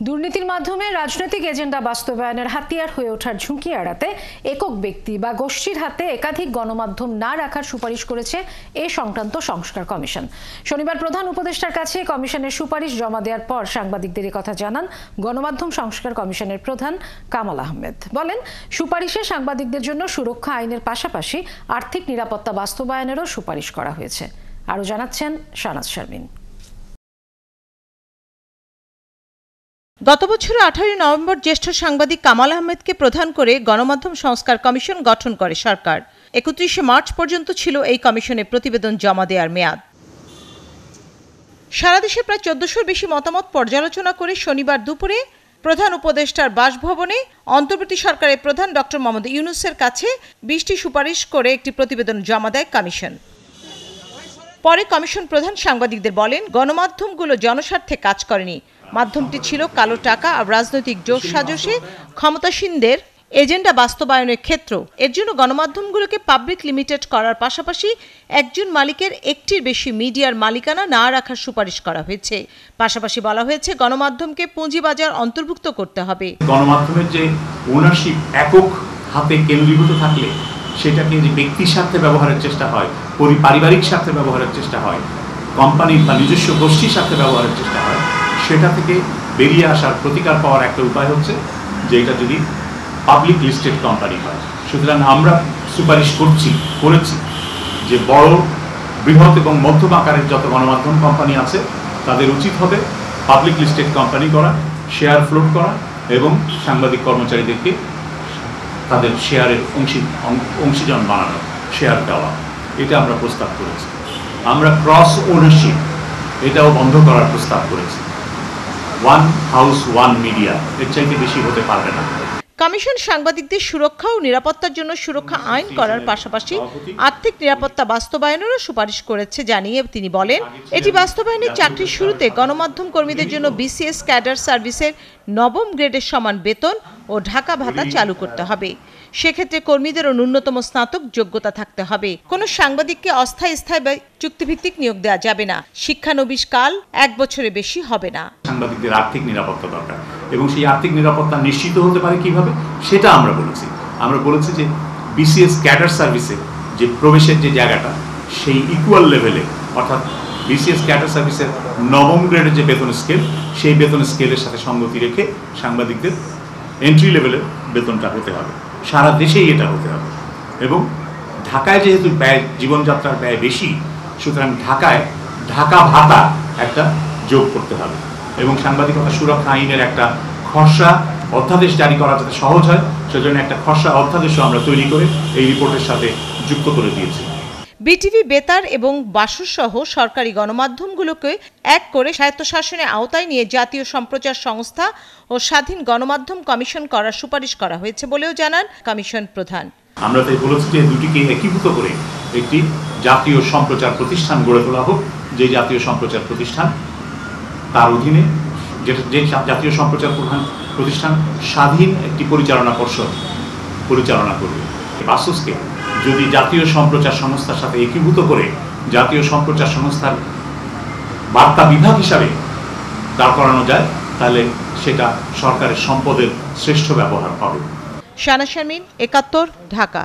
দুর্নীতির মাধ্যমে রাজনৈতিক এজেন্ডা বাস্তবায়নের হাতিয়ার হয়ে ওঠার ঝুঁকি এড়াতে একক ব্যক্তি বা গোষ্ঠীর হাতে একাধিক গণমাধ্যম না রাখার সুপারিশ করেছে এ সংক্রান্ত সংস্কার কমিশন। শনিবার প্রধান উপদেষ্টার কাছে কমিশনের সুপারিশ জমা দেওয়ার পর সাংবাদিকদের কথা জানান গণমাধ্যম সংস্কার কমিশনের প্রধান কামাল আহমেদ। বলেন, সুপারিশে সাংবাদিকদের জন্য সুরক্ষা আইনের পাশাপাশি আর্থিক নিরাপত্তা বাস্তবায়নেরও সুপারিশ করা হয়েছে। আরও জানাচ্ছেন শাহনাজ শারমিন। গত বছর 18 নভেম্বর জ্যেষ্ঠ সাংবাদিক কামাল আহমেদকে প্রধান করে গণমাধ্যম সংস্কার কমিশন গঠন করে সরকার। 31 মার্চ পর্যন্ত ছিল এই কমিশনের প্রতিবেদন জমা দেওয়ার মেয়াদ। সারা দেশে প্রায় 1400-র বেশি মতামত পর্যালোচনা করে শনিবার দুপুরে প্রধান উপদেষ্টার বাসভবনে অন্তর্বর্তী সরকারের প্রধান ডক্টর মোহাম্মদ ইউনূসের কাছে 20টি সুপারিশ করে একটি প্রতিবেদন জমা দেয় কমিশন। পরে কমিশন প্রধান সাংবাদিকদের বলেন, গণমাধ্যমগুলো জনস্বার্থে কাজ করেনি। মাধ্যমটি ছিল কালো টাকা আর রাজনৈতিক যোগসাজশে ক্ষমতাসীনদের এজেন্ডা বাস্তবায়নের ক্ষেত্র। এর জন্য গণমাধ্যমগুলোকে পাবলিক লিমিটেড করার পাশাপাশি একজন মালিকের একটির বেশি মিডিয়ার মালিকানা না রাখার সুপারিশ করা হয়েছে। পাশাপাশি বলা হয়েছে, গণমাধ্যমকে পুঁজিবাজার অন্তর্ভুক্ত করতে হবে। গণমাধ্যমের যে ওনারশিপ একক হাতে কেন্দ্রীভূত থাকলে সেটাকে যে ব্যক্তির স্বার্থে ব্যবহারের চেষ্টা হয়, পারিবারিক স্বার্থে ব্যবহারের চেষ্টা হয়, কোম্পানির বা নিজস্ব গোষ্ঠীর স্বার্থে ব্যবহারের চেষ্টা হয়, সেটা থেকে বেরিয়ে আসার প্রতিকার পাওয়ার একটা উপায় হচ্ছে যে এটা যদি পাবলিক লিস্টেড কোম্পানি হয়। সুতরাং আমরা সুপারিশ করেছি যে বড়, বৃহৎ এবং মধ্যম আকারের যত গণমাধ্যম কোম্পানি আছে তাদের উচিত হবে পাবলিক লিস্টেড কোম্পানি করা, শেয়ার ফ্লোট করা এবং সাংবাদিক কর্মচারীদেরকে তাদের শেয়ারের অংশীজন বানানো, শেয়ার দেওয়া। এটা আমরা প্রস্তাব করেছি। আমরা ক্রস ওনারশিপ এটাও বন্ধ করার প্রস্তাব করেছি। ওয়ান হাউস ওয়ান মিডিয়া, এর চাইতে বেশি হতে পারবে না। কমিশন সাংবাদিকদের সুরক্ষা ও নিরাপত্তার জন্য সুরক্ষা আইন করার পাশাপাশি আর্থিক নিরাপত্তা বাস্তবায়নেরও সুপারিশ করেছে জানিয়ে তিনি বলেন, এটি বাস্তবায়নে চাকরির শুরুতে গণমাধ্যম কর্মীদের জন্য বিসিএস ক্যাডার সার্ভিসের 9ম গ্রেডের সমান বেতন ও ঢাকা ভাতা চালু করতে হবে। সেক্ষেত্রে কর্মীদেরও ন্যূনতম স্নাতক যোগ্যতা থাকতে হবে। কোনো সাংবাদিককে অস্থায়ী, স্থায়ী বা চুক্তিভিত্তিক নিয়োগ দেওয়া যাবে না। শিক্ষানবিশ কাল 1 বছরের বেশি হবে না। সাংবাদিকদের আর্থিক নিরাপত্তা দরকার এবং সেই আর্থিক নিরাপত্তা নিশ্চিত হতে পারে কিভাবে সেটা আমরা বলেছি যে বিসিএস ক্যাডার সার্ভিসে যে প্রবেশের যে জায়গাটা সেই ইকুয়াল লেভেলে, অর্থাৎ বিসিএস ক্যাডার সার্ভিসের 9ম গ্রেডের যে বেতন স্কেল, সেই বেতন স্কেলের সাথে সঙ্গতি রেখে সাংবাদিকদের এন্ট্রি লেভেলের বেতনটা হতে হবে। সারা দেশেই এটা হতে হবে। এবং ঢাকায় যেহেতু জীবনযাত্রার ব্যয় বেশি, সুতরাং ঢাকা ভাতা একটা যোগ করতে হবে এবং সাংবাদিকতা সুরক্ষা আইনের একটা খসড়া অধ্যাদেশ জারি করা যাতে সহজ হয়, সেজন্য একটা খসড়া অধ্যাদেশও আমরা তৈরি করে এই রিপোর্টের সাথে যুক্ত করে দিয়েছি। বিটিভি, বেতার এবং বাসু সহ সরকারি গণমাধ্যমগুলোকে এক করে স্বায়ত্তশাসনের আওতায় নিয়ে জাতীয় সম্প্রচার সংস্থা ও স্বাধীন গণমাধ্যম কমিশন করার সুপারিশ করা হয়েছে বলেও জানান কমিশন প্রধান। আমরা তাই বলেছি যে দুটিকে একীভূত করে একটি জাতীয় সম্প্রচার প্রতিষ্ঠান গড়ে তোলা হোক, যে জাতীয় সম্প্রচার প্রতিষ্ঠান তার অধীনে যে জাতীয় সম্প্রচার প্রতিষ্ঠান স্বাধীন একটি পরিচালনা পর্ষদ পরিচালনা করবে। বাসুসকে যদি জাতীয় সম্প্রচার সংস্থার সাথে একীভূত করে জাতীয় সম্প্রচার সংস্থার বার্তা বিভাগ হিসাবে দাঁড় করানো যায়, তাহলে সেটা সরকারের সম্পদের শ্রেষ্ঠ ব্যবহার হবে। শাহনাজ শারমিন, 71, ঢাকা।